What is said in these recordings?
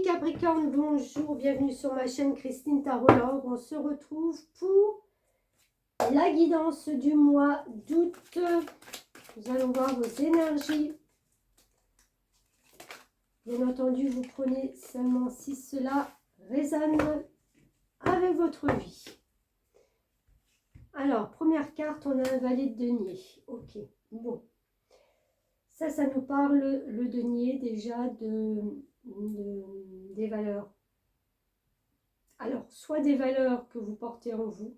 Capricorne, bonjour, bienvenue sur ma chaîne Christine Tarologue. On se retrouve pour la guidance du mois d'août. Nous allons voir vos énergies. Bien entendu, vous prenez seulement si cela résonne avec votre vie. Alors, première carte, on a un valet de denier. Ok, bon. Ça nous parle, le denier, déjà, des valeurs. Alors, soit des valeurs que vous portez en vous,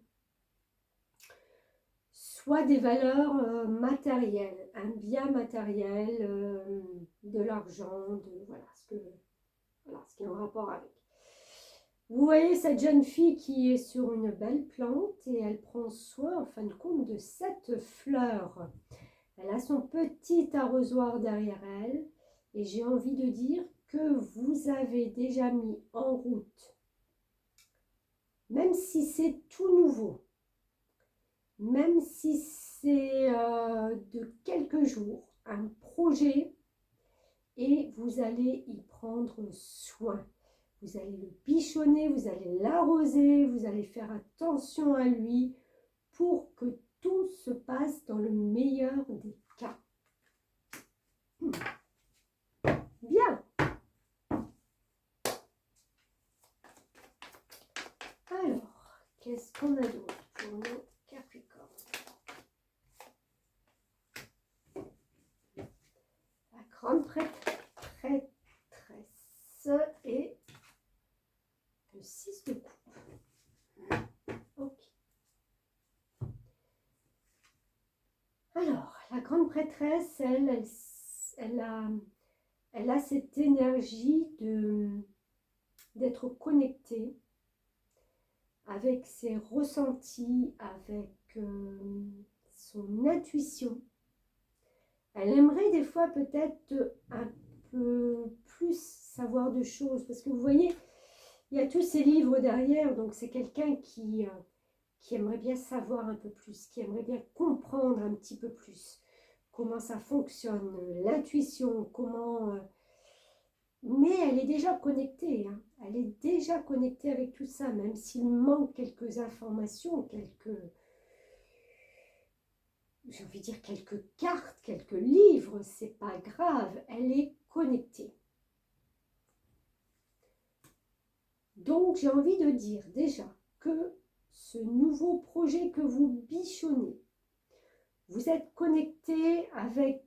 soit des valeurs matérielles, un bien matériel, de l'argent, voilà, ce qui est en rapport avec. Vous voyez cette jeune fille qui est sur une belle plante et elle prend soin, en fin de compte, de cette fleur. Elle a son petit arrosoir derrière elle et j'ai envie de dire que vous avez déjà mis en route, même si c'est tout nouveau, même si c'est de quelques jours, un projet, et vous allez y prendre soin. Vous allez le bichonner, vous allez l'arroser, vous allez faire attention à lui pour que tout se passe dans le meilleur des cas. Bien. Alors, qu'est-ce qu'on a d'autre pour nos Capricornes? La grande prêtresse et le 6 de coupe. Ok. Alors, la grande prêtresse, elle a cette énergie d'être connectée avec ses ressentis, avec son intuition. Elle aimerait des fois peut-être un peu plus savoir de choses, parce que vous voyez, il y a tous ces livres derrière, donc c'est quelqu'un qui aimerait bien savoir un peu plus, qui aimerait bien comprendre un petit peu plus comment ça fonctionne, l'intuition, comment... mais elle est déjà connectée, hein. Elle est déjà connectée avec tout ça, même s'il manque quelques informations, j'ai envie de dire quelques cartes, quelques livres, c'est pas grave, elle est connectée. Donc j'ai envie de dire déjà que ce nouveau projet que vous bichonnez, vous êtes connecté avec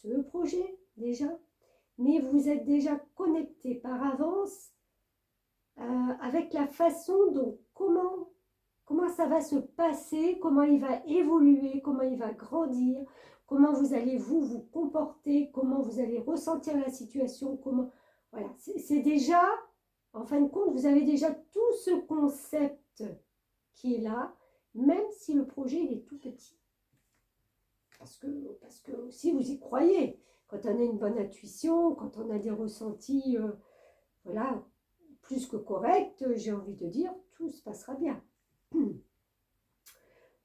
ce projet déjà, mais vous êtes déjà connecté par avance avec la façon dont comment ça va se passer, comment il va évoluer, comment il va grandir, comment vous allez vous comporter, comment vous allez ressentir la situation, comment... Voilà, c'est déjà, en fin de compte, vous avez déjà tout ce concept qui est là, même si le projet il est tout petit. Parce que aussi vous y croyez. Quand on a une bonne intuition, quand on a des ressentis, voilà, plus que corrects, j'ai envie de dire, tout se passera bien.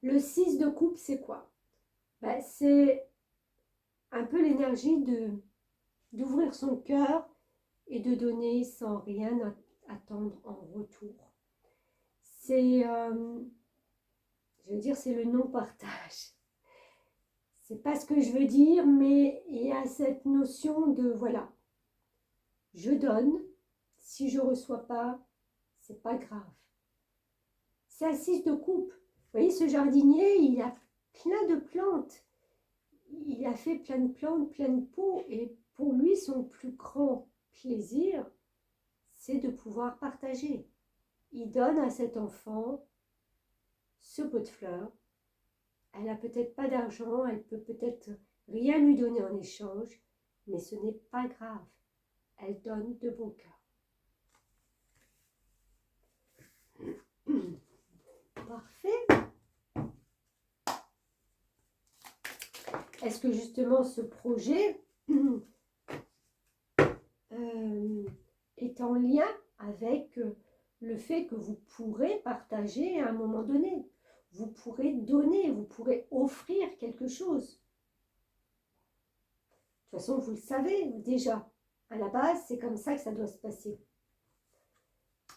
Le 6 de coupe, c'est quoi? Ben, c'est un peu l'énergie d'ouvrir son cœur et de donner sans rien attendre en retour. C'est, je veux dire, c'est le non-partage. C'est pas ce que je veux dire, mais il y a cette notion de, voilà, je donne, si je ne reçois pas, c'est pas grave. C'est un 6 de coupe. Vous voyez, ce jardinier, il a plein de plantes. Il a fait plein de plantes, plein de pots. Et pour lui, son plus grand plaisir, c'est de pouvoir partager. Il donne à cet enfant ce pot de fleurs. Elle n'a peut-être pas d'argent, elle peut peut-être rien lui donner en échange, mais ce n'est pas grave. Elle donne de bon cœur. Parfait. Est-ce que justement ce projet est en lien avec le fait que vous pourrez partager à un moment donné? Vous pourrez donner, vous pourrez offrir quelque chose. De toute façon, vous le savez déjà. À la base, c'est comme ça que ça doit se passer.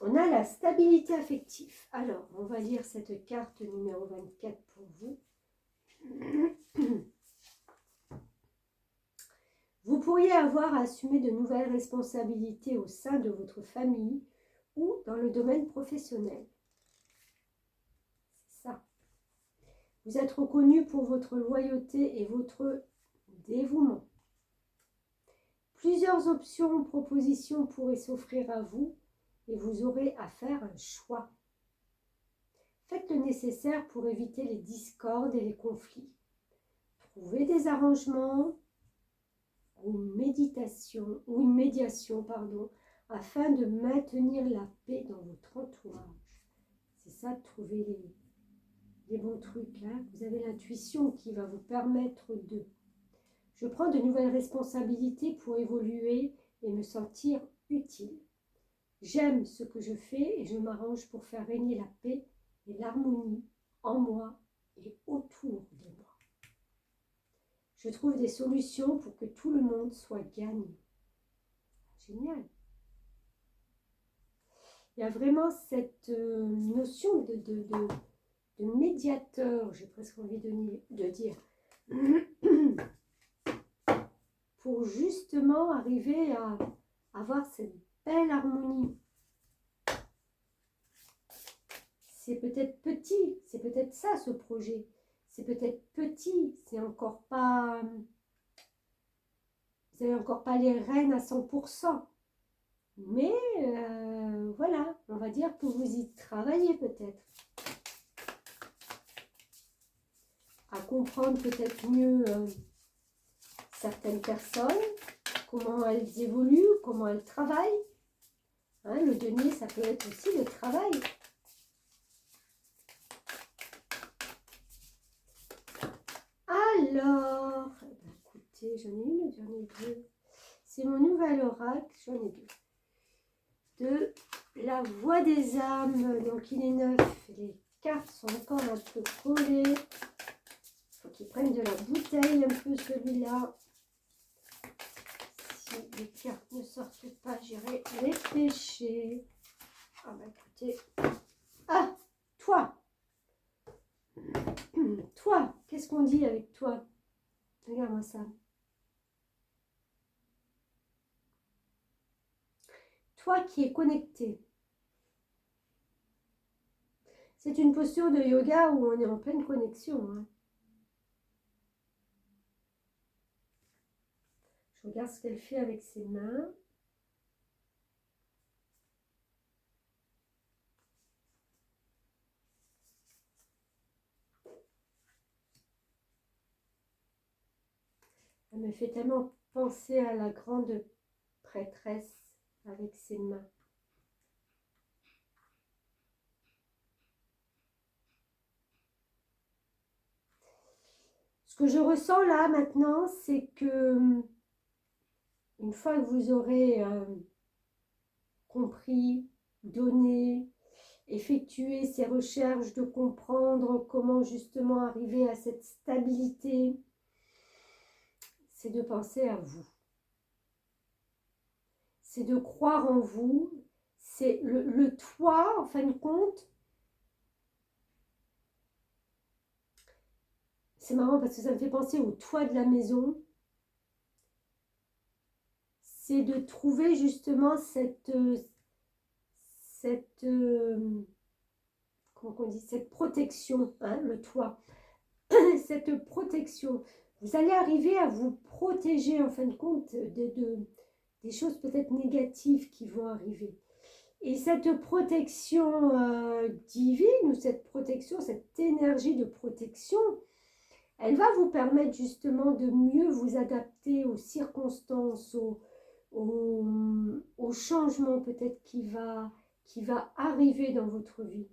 On a la stabilité affective. Alors, on va lire cette carte numéro 24 pour vous. Vous pourriez avoir à assumer de nouvelles responsabilités au sein de votre famille ou dans le domaine professionnel. C'est ça. Vous êtes reconnu pour votre loyauté et votre dévouement. Plusieurs options ou propositions pourraient s'offrir à vous et vous aurez à faire un choix. Faites le nécessaire pour éviter les discordes et les conflits. Trouvez des arrangements ou une médiation, afin de maintenir la paix dans votre entourage. C'est ça, de trouver les bons trucs. Hein. Vous avez l'intuition qui va vous permettre de... Je prends de nouvelles responsabilités pour évoluer et me sentir utile. J'aime ce que je fais et je m'arrange pour faire régner la paix et l'harmonie en moi et autour de moi. Je trouve des solutions pour que tout le monde soit gagnant. Génial. Il y a vraiment cette notion de médiateur, j'ai presque envie de dire, pour justement arriver à avoir cette belle harmonie. C'est peut-être petit, c'est peut-être ça ce projet. C'est peut-être petit, c'est encore pas... Vous n'avez encore pas les rênes à 100%. Mais voilà, on va dire que vous y travaillez peut-être. À comprendre peut-être mieux certaines personnes, comment elles évoluent, comment elles travaillent. Hein, le denier, ça peut être aussi le travail. Alors, écoutez, j'en ai une ou j'en ai deux. C'est mon nouvel oracle, j'en ai deux. De la voix des âmes, donc il est neuf. Les cartes sont encore un peu collées. Il faut qu'il prenne de la bouteille un peu celui-là. Si les cartes ne sortent pas, j'irai les pêcher. Ah bah écoutez. Ah, toi. Toi, qu'est-ce qu'on dit avec toi? Regarde-moi ça. Toi qui es connecté. C'est une posture de yoga où on est en pleine connexion. Hein. Je regarde ce qu'elle fait avec ses mains. Elle me fait tellement penser à la grande prêtresse avec ses mains. Ce que je ressens là maintenant, c'est que une fois que vous aurez compris, donné, effectué ces recherches de comprendre comment justement arriver à cette stabilité, c'est de penser à vous. C'est de croire en vous. C'est le toit, en fin de compte. C'est marrant parce que ça me fait penser au toit de la maison. C'est de trouver justement comment on dit, cette protection, hein, le toit. Cette protection. Vous allez arriver à vous protéger en fin de compte des choses peut-être négatives qui vont arriver. Et cette protection divine ou cette protection, cette énergie de protection, elle va vous permettre justement de mieux vous adapter aux circonstances, au changement peut-être qui va arriver dans votre vie.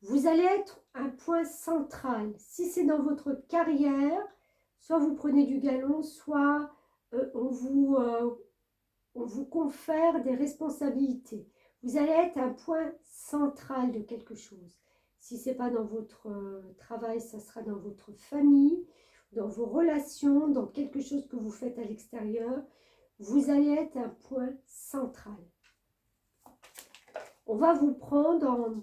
Vous allez être un point central. Si c'est dans votre carrière, soit vous prenez du galon, soit on vous confère des responsabilités. Vous allez être un point central de quelque chose. Si ce n'est pas dans votre travail, ça sera dans votre famille dans vos relations, dans quelque chose que vous faites à l'extérieur, vous allez être un point central. On va vous prendre en,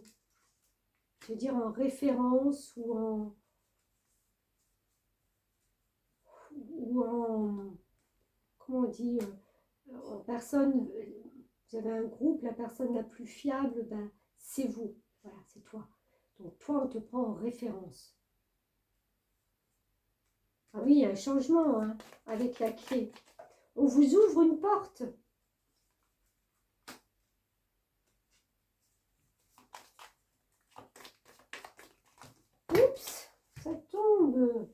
je veux dire, en référence ou en comment on dit, en personne, vous avez un groupe, la personne la plus fiable, ben, c'est vous, voilà, c'est toi. Donc toi, on te prend en référence. Ah oui, il y a un changement hein, avec la clé. On vous ouvre une porte. Oups, ça tombe.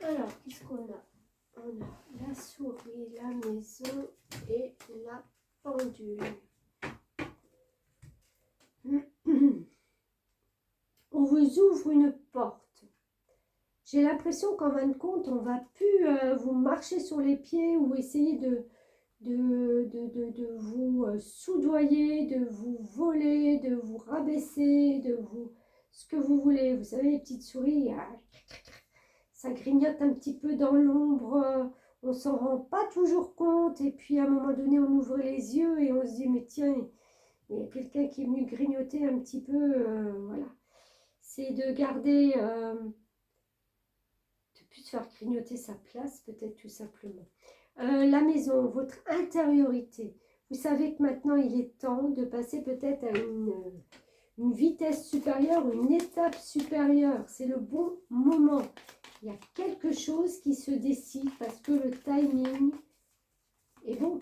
Alors, qu'est-ce qu'on a? On a la souris, la maison et la pendule. On vous ouvre une porte. J'ai l'impression qu'en fin de compte, on va plus vous marcher sur les pieds ou essayer de vous soudoyer, de vous voler, de vous rabaisser, de vous... ce que vous voulez. Vous savez, les petites souris, ça grignote un petit peu dans l'ombre, on s'en rend pas toujours compte, et puis à un moment donné, on ouvre les yeux et on se dit, mais tiens, il y a quelqu'un qui est venu grignoter un petit peu, voilà. C'est de garder... de faire grignoter sa place, peut-être tout simplement. La maison, votre intériorité. Vous savez que maintenant, il est temps de passer peut-être à une vitesse supérieure, une étape supérieure. C'est le bon moment. Il y a quelque chose qui se décide parce que le timing est bon.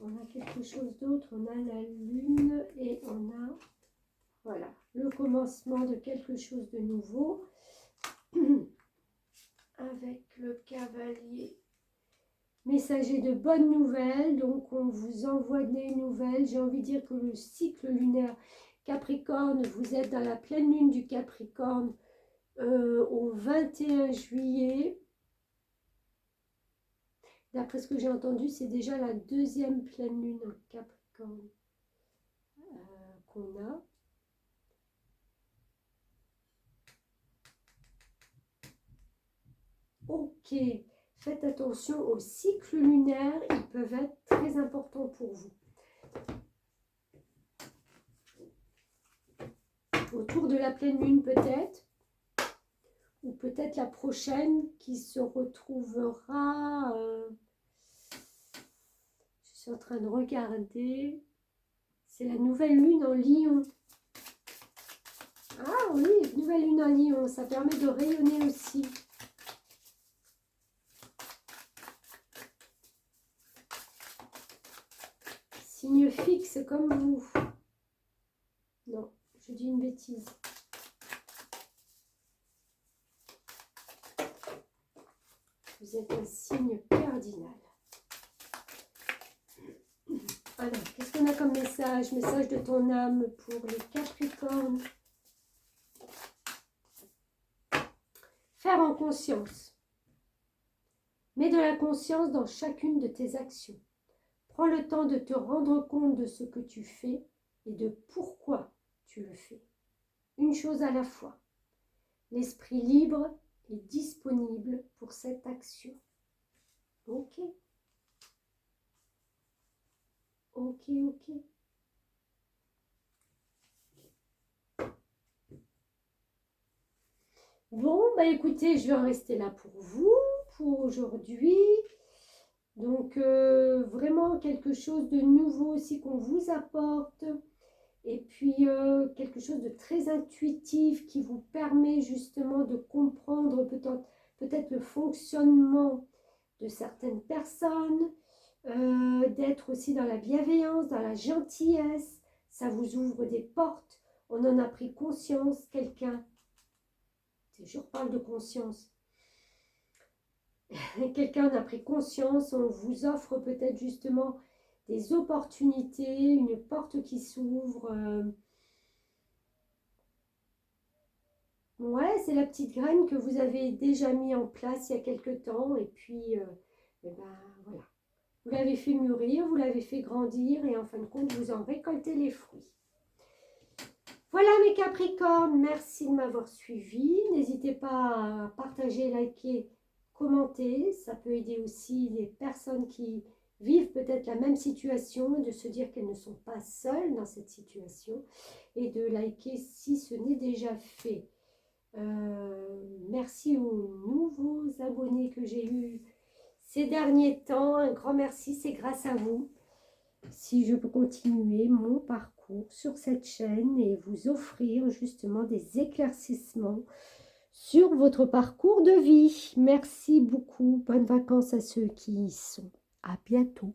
On a quelque chose d'autre, on a la lune et on a, voilà, le commencement de quelque chose de nouveau avec le cavalier. Messager de bonnes nouvelles, donc on vous envoie des nouvelles. J'ai envie de dire que le cycle lunaire Capricorne, vous êtes dans la pleine lune du Capricorne au 21 juillet. D'après ce que j'ai entendu, c'est déjà la deuxième pleine lune en Capricorne qu'on a. Ok, faites attention aux cycles lunaires, ils peuvent être très importants pour vous. Autour de la pleine lune peut-être, ou peut-être la prochaine qui se retrouvera... je suis en train de regarder, c'est la nouvelle lune en Lion. Ah oui, nouvelle lune en Lion, ça permet de rayonner aussi. Signe fixe comme vous. Non, je dis une bêtise. Vous êtes un signe cardinal. Alors, qu'est-ce qu'on a comme message? Message de ton âme pour les Capricornes. Faire en conscience. Mets de la conscience dans chacune de tes actions. Prends le temps de te rendre compte de ce que tu fais et de pourquoi tu le fais. Une chose à la fois. L'esprit libre est disponible pour cette action. Ok. Ok, ok. Bon, bah écoutez, je vais en rester là pour vous, pour aujourd'hui. Donc, vraiment quelque chose de nouveau aussi qu'on vous apporte. Et puis, quelque chose de très intuitif qui vous permet justement de comprendre peut-être le fonctionnement de certaines personnes, d'être aussi dans la bienveillance, dans la gentillesse. Ça vous ouvre des portes. On en a pris conscience, quelqu'un. Je reparle de conscience. Quelqu'un en a pris conscience, on vous offre peut-être justement des opportunités, une porte qui s'ouvre. Ouais, c'est la petite graine que vous avez déjà mis en place il y a quelque temps et puis Et ben voilà. Vous l'avez fait mûrir, vous l'avez fait grandir et en fin de compte, vous en récoltez les fruits. Voilà mes Capricornes, merci de m'avoir suivi. N'hésitez pas à partager, liker, commenter. Ça peut aider aussi les personnes qui vivent peut-être la même situation, de se dire qu'elles ne sont pas seules dans cette situation et de liker si ce n'est déjà fait. Merci aux nouveaux abonnés que j'ai eus ces derniers temps. Un grand merci, c'est grâce à vous si je peux continuer mon parcours sur cette chaîne et vous offrir justement des éclaircissements sur votre parcours de vie. Merci beaucoup. Bonnes vacances à ceux qui y sont. À bientôt.